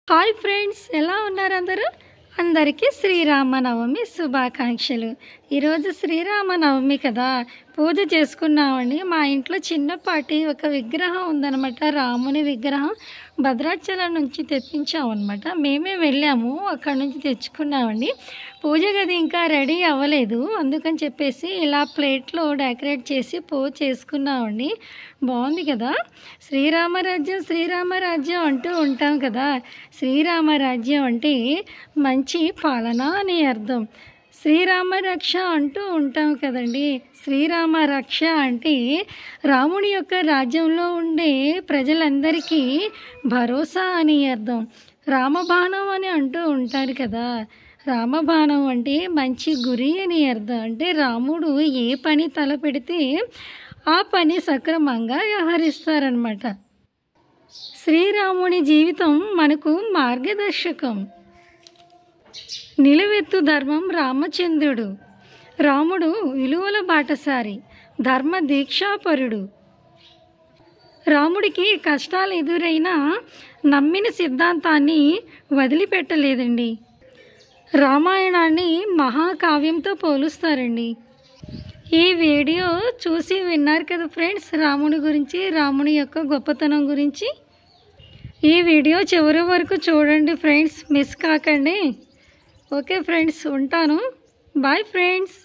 Hi friends, ఎలా ఉన్నారు అందరూ? అందరికీ శ్రీరామనవమి శుభాకాంక్షలు. ఈరోజు శ్రీరామనవమి కదా, పూజ చేసుకున్నామండి. మా ఇంట్లో చిన్నపాటి ఒక విగ్రహం ఉందన్నమాట, రాముని విగ్రహం. భద్రాచలం నుంచి తెప్పించామన్నమాట. మేమే వెళ్ళాము, అక్కడ నుంచి తెచ్చుకున్నామండి. పూజ గది ఇంకా రెడీ అవ్వలేదు, అందుకని చెప్పేసి ఇలా ప్లేట్లో డెకరేట్ చేసి పూజ చేసుకున్నామండి. బాగుంది కదా. శ్రీరామరాజ్యం శ్రీరామరాజ్యం అంటూ ఉంటాం కదా. శ్రీరామరాజ్యం అంటే మంచి పాలన అని అర్థం. శ్రీరామ రక్ష అంటూ ఉంటాం కదండి. శ్రీరామ రక్ష అంటే రాముడి యొక్క రాజ్యంలో ఉండే ప్రజలందరికీ భరోసా అని అర్థం. రామబాణం అని అంటూ ఉంటారు కదా. రామబాణం అంటే మంచి గురి అని అర్థం. అంటే రాముడు ఏ పని తలపెడితే ఆ పని సక్రమంగా వ్యవహరిస్తారనమాట. శ్రీరాముని జీవితం మనకు మార్గదర్శకం. నిలువెత్తు ధర్మం రామచంద్రుడు. రాముడు విలువల బాటసారి, ధర్మ దీక్షాపరుడు. రాముడికి కష్టాలు ఎదురైనా నమ్మిన సిద్ధాంతాన్ని వదిలిపెట్టలేదండి. రామాయణాన్ని మహాకావ్యంతో పోలుస్తారండి. ఈ వీడియో చూసి విన్నారు కదా ఫ్రెండ్స్, రాముడి గురించి, రాముడి యొక్క గొప్పతనం గురించి. ఈ వీడియో చివరి వరకు చూడండి ఫ్రెండ్స్, మిస్ కాకండి. ఓకే ఫ్రెండ్స్, ఉంటాను. Bye friends.